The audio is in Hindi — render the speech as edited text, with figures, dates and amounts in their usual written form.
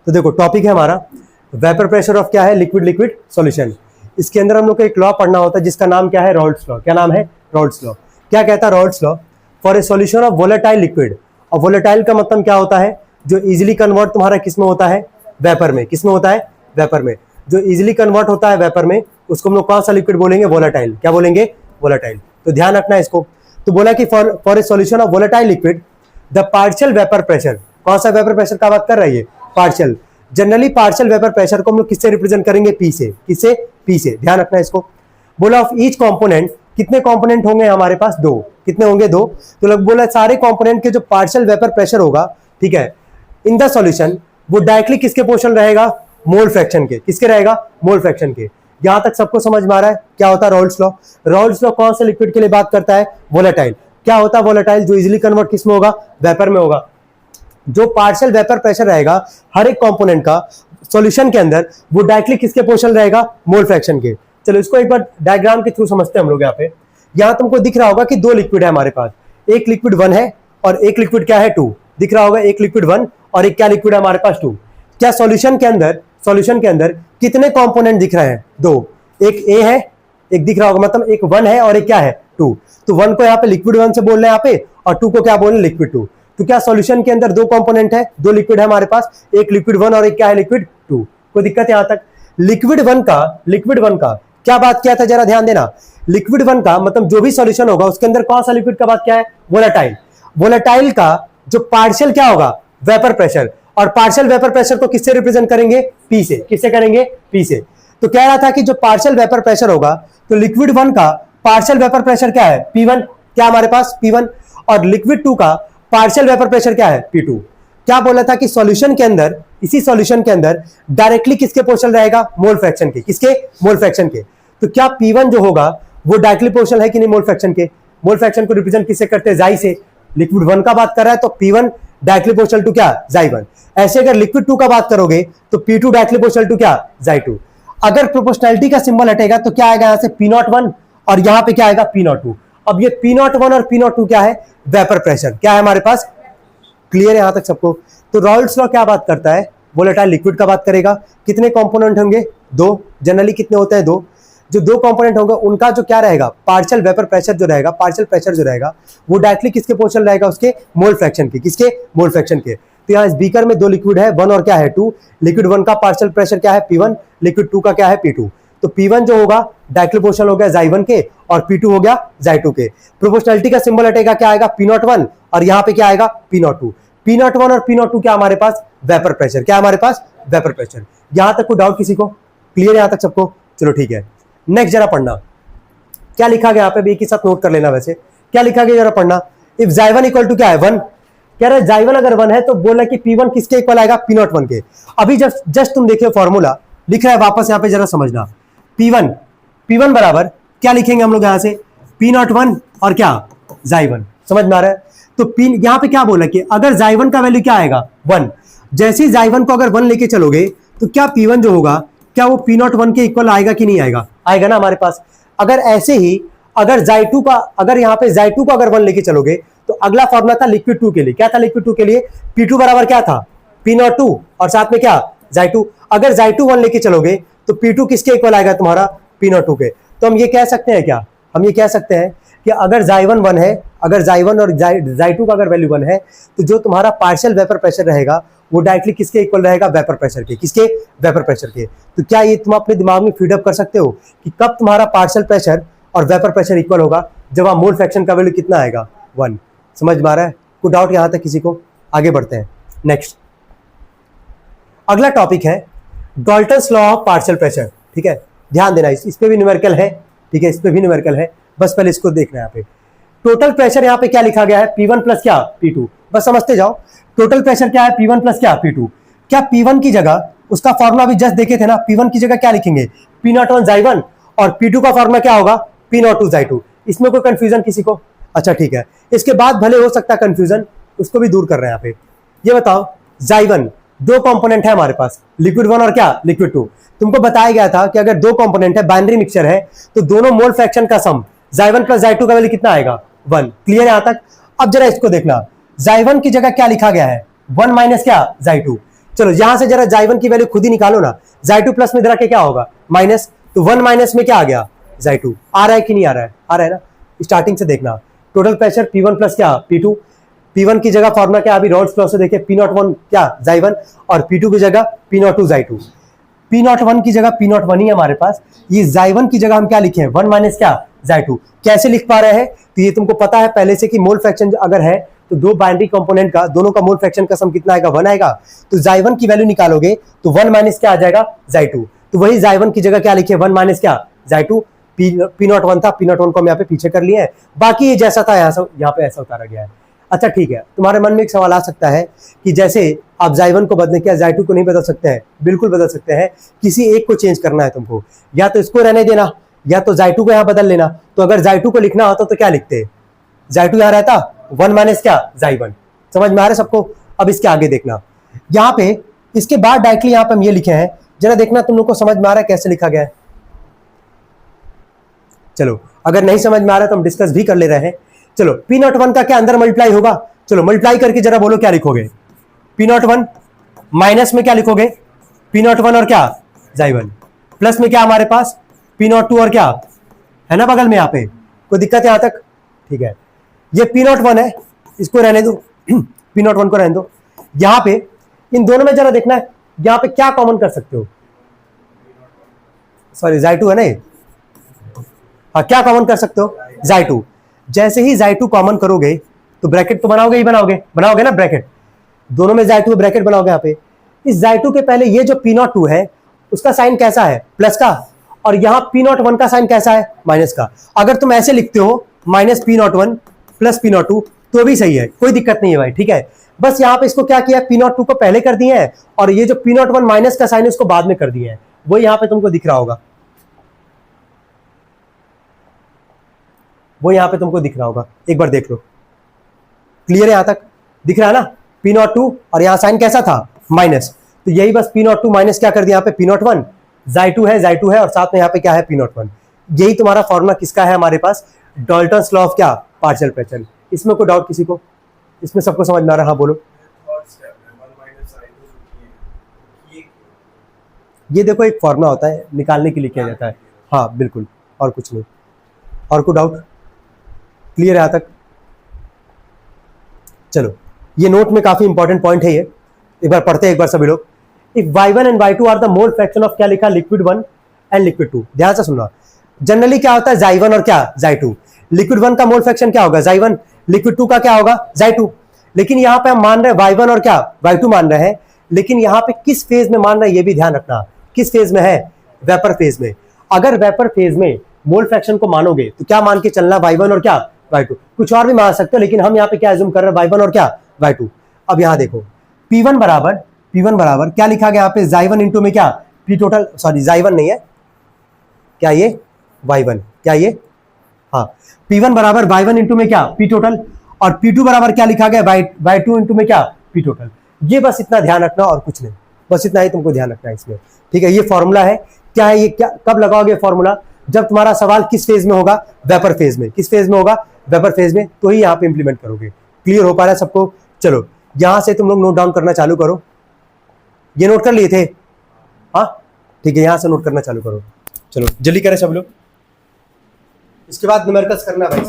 तो देखो टॉपिक है हमारा वेपर प्रेशर ऑफ क्या है, लिक्विड लिक्विड सॉल्यूशन। इसके अंदर हम लोग को एक लॉ पढ़ना होता है जिसका नाम क्या है, रॉल्ड्स लॉ। क्या नाम है, रॉल्ड्स लॉ। क्या कहता है Raoult's law, for a solution of volatile liquid. और वोलेटाइल का मतलब क्या होता है, जो इजिली कन्वर्ट तुम्हारा किस में होता है, वेपर में। किस में होता है, वेपर में। जो इजिली कन्वर्ट होता है वेपर में उसको हम लोग कौन सा लिक्विड बोलेंगे, वोलेटाइल। क्या बोलेंगे, वोलेटाइल। तो ध्यान रखना है इसको। तो बोला कि for a solution of volatile liquid the partial vapour pressure. कौन सा वेपर प्रेशर का बात कर रही है, partial. Generally partial vapour pressure को हम लोग किससे रिप्रेजेंट करेंगे, पी से। किससे, पी से। ध्यान रखना है इसको। बोला ऑफ ईच कंपोनेंट, कितने कंपोनेंट होंगे हमारे पास, दो। कितने होंगे, दो। तो लोग बोला सारे कंपोनेंट के जो पार्शियल वेपर प्रेशर होगा, ठीक है, इन द सॉल्यूशन, वो डायरेक्टली किसके पोर्शन रहेगा, मोल फ्रैक्शन के। किसके रहेगा, मोल फ्रैक्शन के। यहां तक सबको समझ में आ रहा है क्या होता है रॉल्ड्स लॉ। रॉल्ड्स लॉ कौन से लिक्विड के लिए बात करता है, वोलेटाइल। क्या होता है वोलेटाइल, जो इजिली कन्वर्ट किस में होगा, वेपर में होगा। जो पार्शियल वेपर प्रेशर रहेगा हर एक कंपोनेंट का सॉल्यूशन के अंदर, वो डायरेक्टली किसके पोर्शन रहेगा, मोल फ्रैक्शन के। चलो इसको एक बार डायग्राम के थ्रू समझते हैं हम लोग। यहाँ पे यहां तुमको दिख रहा होगा कि दो लिक्विड है हमारे पास, एक लिक्विड 1 है और एक लिक्विड क्या है, 2। दिख रहा होगा, एक लिक्विड 1 और एक क्या लिक्विड है हमारे पास, 2। क्या सॉल्यूशन के अंदर कितने कंपोनेंट दिख रहे हैं, दो। एक ए है, एक दिख रहा होगा, मतलब एक 1 है और एक क्या है, 2। तो 1 को यहाँ पे लिक्विड 1 से बोल रहे हैं यहाँ पे, और 2 को क्या बोल रहे हैं, लिक्विड 2। तो क्या सॉल्यूशन के अंदर दो कंपोनेंट है, दो लिक्विड है हमारे पास, एक लिक्विड 1 और एक क्या है, लिक्विड 2। कोई दिक्कत है यहां तक। लिक्विड 1 का क्या बात किया था, जरा ध्यान देना। लिक्विड 1 का मतलब जो भी सॉल्यूशन होगा उसके अंदर कौन सा लिक्विड का बात क्या है, वोलेटाइल। वोलेटाइल का जो पार्शियल क्या होगा, वेपर प्रेशर। और पार्शियल वेपर प्रेशर को किससे रिप्रेजेंट करेंगे, पी से। किससे करेंगे, पी से। तो कह रहा था कि जो पार्शियल वेपर प्रेशर होगा, तो लिक्विड 1 का पार्शियल वेपर प्रेशर क्या है, P1। क्या हमारे पास, P1। और लिक्विड 2 का पार्शियल वेपर प्रेशर क्या है, P2। क्या बोला था कि सॉल्यूशन के अंदर, इसी सॉल्यूशन के अंदर डायरेक्टली किसके पोर्शन रहेगा, मोल फ्रैक्शन के। किसके, मोल फ्रैक्शन के। तो क्या P1 जो होगा वो डायरेक्टली पोर्शन है कि नहीं, मोल फ्रैक्शन के। मोल फ्रैक्शन को रिप्रेजेंट किससे करते हैं, जाई से। लिक्विड 1 का बात कर रहा है तो P1 डायरेक्टली पोर्शनल टू क्या, जाई 1। ऐसे अगर लिक्विड 2 का बात करोगे तो P2 डायरेक्टली पोर्शनल टू क्या, जाई 2। अगर प्रोपोर्शनैलिटी का सिंबल हटेगा तो क्या आएगा यहां से, P01 और यहां पे क्या आएगा, P02। अब ये P01 और P02 क्या है, वेपर प्रेशर। क्या है हमारे पास, क्लियर है यहां तक सबको। तो रॉल्ड्स लॉ क्या बात करता है, वोलेटाइल लिक्विड का बात करेगा। कितने कंपोनेंट होंगे, दो। जनरली कितने होते हैं, दो। जो दो कंपोनेंट होंगे उनका जो क्या रहेगा, पार्शियल वेपर प्रेशर जो रहेगा, पार्शियल प्रेशर जो रहेगा, वो डायरेक्टली किसके पोर्शन रहेगा, उसके मोल फ्रैक्शन के। किसके, मोल फ्रैक्शन के। तो यहाँ इस बीकर में दो लिक्विड है, 1 और क्या है, 2। लिक्विड 1 का पार्शियल प्रेशर क्या है, P1। लिक्विड 2 का क्या है, P2। तो P1 जो होगा डायरेक्टली पोर्शन हो गया जाई 1 के, और P2 हो गया जाई 2 के। प्रोपोर्शनैलिटी का सिंबल हटेगा, क्या आएगा, P01 और यहाँ पे क्या आएगा, P02। P01 और P02 क्या हमारे पास, वेपर प्रेशर। क्या हमारे पास, वेपर प्रेशर। यहां तक कोई डाउट किसी को, क्लियर है यहां तक सबको। चलो ठीक है, नेक्स्ट जरा पढ़ना क्या लिखा गया यहाँ पे भी, एक ही साथ नोट कर लेना। वैसे क्या लिखा गया जरा पढ़ना। इफ Xi1 इक्वल टू क्या है, 1। कह रहा है Xi1 अगर 1 है तो बोला कि P1 किसके इक्वल आएगा, P01 के। अभी जस्ट तुम देखिए फॉर्मूला लिख रहा है, वापस यहाँ पे जरा समझना। P1 बराबर क्या लिखेंगे हम लोग यहाँ से, P01 और क्या, Xi1। समझ में आ रहा है। तो यहाँ पे क्या बोला कि अगर Xi1 का वैल्यू क्या आएगा, 1। जैसे ही Xi1 को अगर 1 लेके चलोगे तो क्या P1 जो होगा, क्या वो P01 के इक्वल आएगा कि नहीं आएगा, आएगा ना हमारे पास। अगर ऐसे ही अगर Xi2 का, अगर यहाँ पे Xi2 को अगर 1 लेके चलोगे तो अगला फॉर्मूला था लिक्विड 2 के लिए। क्या था लिक्विड 2 के लिए, P2 बराबर क्या था, P02 और साथ में क्या, Xi2। अगर Xi2 1 लेके चलोगे तो P2 किसके इक्वल आएगा तुम्हारा, P02 के। तो हम ये कह सकते हैं क्या, हम ये कह सकते हैं कि अगर Xi1 1 है, अगर Xi1 और Xi2 का अगर वैल्यू 1 है, तो जो तुम्हारा पार्शियल वेपर प्रेशर रहेगा वो डायरेक्टली किसके इक्वल रहेगा, वेपर प्रेशर के। किसके, वेपर प्रेशर के। तो क्या ये तुम अपने दिमाग में फीडअप कर सकते हो कि कब तुम्हारा पार्शियल प्रेशर और वेपर प्रेशर इक्वल होगा, जब वहां मोल फ्रैक्शन का वैल्यू कितना आएगा, 1। समझ में आ रहा है, कोई डाउट यहां तक किसी को। आगे बढ़ते हैं नेक्स्ट। अगला टॉपिक है Dalton's law of partial pressure. ठीक है, ध्यान देना, इस पे भी न्यूमेरिकल है। ठीक है, इस पे भी न्यूमेरिकल है, बस पहले इसको देखना है। यहाँ पे टोटल प्रेशर यहाँ पे क्या लिखा गया है, P1 प्लस क्या, P2। बस समझते जाओ, टोटल प्रेशर क्या है, P1 प्लस क्या, P2। क्या P1 की जगह, उसका फॉर्मूला भी जस्ट देखे थे ना, P1 की जगह क्या लिखेंगे, P01 Xi1, और P2 का फॉर्मूला क्या होगा, P02 Xi2। इसमें कोई कंफ्यूजन किसी को, अच्छा ठीक है। इसके बाद भले हो सकता है कंफ्यूजन, उसको भी दूर कर रहे हैं यहाँ पे। ये बताओ Xi1 दो कंपोनेंट है हमारे पास, लिक्विड 1 और क्या, लिक्विड 2। तुमको बताया गया था कि अगर दो कंपोनेंट है, बाइनरी मिक्सचर है, तो दोनों मोल फ्रैक्शन का सम Xi1 प्लस Xi2 का वैल्यू कितना आएगा, 1। क्लियर है यहां तक। अब जरा इसको देखना, Xi1 की जगह क्या लिखा गया है, 1 माइनस क्या, Xi2। चलो यहां से जरा Xy1 की वैल्यू खुद ही निकालो ना। Xy2 प्लस में इधर आके क्या होगा, माइनस, तो 1 माइनस में क्या आ गया, Xy2। आ रहा है कि नहीं आ रहा है, आ रहा है ना। स्टार्टिंग से देखना, टोटल प्रेशर P1 प्लस क्या P2, P1 की जगह फॉर्मूला क्या, अभी रॉड्स लॉ से देखिए P01 क्या Xy1, और P2 की जगह P02 Xy2। P01 की जगह P01 ही हमारे पास, ये Xy1 की जगह हम क्या लिखे हैं, 1 माइनस क्या Xy2। कैसे लिख पा रहे हैं, तो ये तुमको पता है पहले से कि मोल फ्रैक्शन अगर है तो दो बाइनरी कंपोनेंट का दोनों का मोल फ्रैक्शन का सम कितना आएगा, 1 आएगा। तो Xy1 की वैल्यू निकालोगे तो 1 माइनस क्या आ जाएगा Xy2, तो वही Xy1 की जगह क्या लिखे, 1 माइनस क्या Xy2। P01 था, P01 को हम यहाँ पे पीछे कर लिए हैं, बाकी ये जैसा था यहाँ पे ऐसा उतारा गया है। अच्छा ठीक है, तुम्हारे मन में एक सवाल आ सकता है कि जैसे आप Xy1 को बदले क्या Xy2 को नहीं बदल सकते हैं, बिल्कुल बदल सकते हैं। किसी एक को चेंज करना है तुमको, या तो इसको रहने देना या तो Xy2 को यहाँ बदल लेना। तो अगर Xy2 को लिखना होता तो क्या लिखते, Xy2 यहाँ रहता 1 माइनस क्या Xy1। समझ में आ रहा है सबको। अब इसके आगे देखना, यहाँ पे इसके बाद डायरेक्टली यहाँ पे हम ये लिखे हैं, जरा देखना तुम लोग को समझ में आ रहा है कैसे लिखा गया है। चलो अगर नहीं समझ में आ रहा है तो हम डिस्कस भी कर ले रहे हैं। चलो P01 का क्या अंदर मल्टीप्लाई होगा, चलो मल्टीप्लाई करके जरा बोलो क्या लिखोगे, P01 माइनस में क्या लिखोगे, P01 और क्या Xy1, प्लस में क्या हमारे पास P02 और क्या है ना बगल में, यहाँ पे कोई दिक्कत है यहाँ तक, ठीक है। ये P01 है, इसको रहने दो, P01 को रहने दो। यहाँ पे इन दोनों में जरा देखना है, यहाँ पे क्या कॉमन कर सकते हो, सॉरी Xy2 है ना, हाँ क्या कॉमन कर सकते हो Xy2। जैसे ही Xy2 कॉमन करोगे तो ब्रैकेट तो बनाओगे ही बनाओगे ना ब्रैकेट, दोनों में Xy2 ब्रैकेट बनाओगे। यहाँ पे इस Xy2 के पहले ये जो P02 है उसका साइन कैसा है, प्लस का, और यहाँ P01 का साइन कैसा है, माइनस का। अगर तुम ऐसे लिखते हो माइनस P01 प्लस P02 तो भी सही है, कोई दिक्कत नहीं है भाई, ठीक है। बस यहाँ पे इसको क्या किया, P02 को पहले कर दिए हैं और ये जो P01 माइनस का साइन है उसको बाद में कर दिए हैं, वो यहाँ पे तुमको दिख रहा होगा, वो यहाँ पे तुमको दिख रहा होगा, एक बार देख लो। क्लियर है यहाँ तक, दिख रहा है ना P02, और यहाँ साइन कैसा था माइनस, तो यही बस P02 माइनस क्या कर दिया यहाँ पे P01, Xy2 है और साथ में यहाँ पे क्या है P01। यही तुम्हारा फॉर्मूला किसका है हमारे पास, डाल्टन्स लॉ ऑफ क्या, पार्शियल फ्रैक्शन। इसमें कोई डाउट किसी को, इसमें सबको समझ में आ रहा है, हाँ बोलो। ये देखो एक फॉर्मूला होता है, निकालने के लिए किया जाता है, हाँ बिल्कुल, और कुछ नहीं। और कोई डाउट, क्लियर है यहाँ तक। चलो ये नोट में काफी इंपॉर्टेंट पॉइंट है, ये एक बार पढ़ते हैं एक बार सभी लोग। If y1 and y2 are the mole fraction of क्या लिखा, लिक्विड 1 एंड लिक्विड 2। ध्यान से सुनना, जनरली क्या होता है Xy1 और क्या Xy2, लिक्विड 1 का मोल फ्रैक्शन क्या होगा Xy1, लिक्विड 2 का क्या होगा Xy2। लेकिन यहाँ पे हम मान रहे हैं y1 और क्या y2 मान रहे हैं, लेकिन यहाँ पे किस फेज में मान रहे हैं ये भी ध्यान रखना, किस फेज में है, वेपर फेज में। अगर वेपर फेज में मोल फ्रैक्शन को मानोगे तो क्या मान के चलना, y1 और क्या y2, कुछ और भी मान सकते हो, लेकिन हम यहाँ पे क्या एज्यूम कर रहे हैं, y1 और क्या y2। अब यहाँ देखो P1 बराबर क्या लिखा गया यहाँ पे, Xy1 इंटू में क्या P टोटल, सॉरी Xy1 नहीं है, क्या ये y1, क्या ये, हाँ P1 बराबर y1 इंटू में क्या P टोटल, और P2 बराबर क्या लिखा गया y2 इंटू में क्या P टोटल। ये बस इतना ध्यान रखना और कुछ नहीं, बस इतना ही तुमको ध्यान रखना है इसमें, ठीक है। ये फॉर्मूला है, क्या है ये, क्या कब लगाओगे फॉर्मूला, जब तुम्हारा सवाल किस फेज में होगा, वेपर फेज में। किस फेज में होगा, वेपर फेज में, तो ही यहाँ पे इंप्लीमेंट करोगे। क्लियर हो पा रहा है सबको। चलो यहां से तुम लोग नोट डाउन करना चालू करो, ये नोट कर लिए थे, हाँ ठीक है, यहां से नोट करना चालू करो। चलो जल्दी करें सब लोग, इसके बाद न्यूमेरिकल्स करना भाई।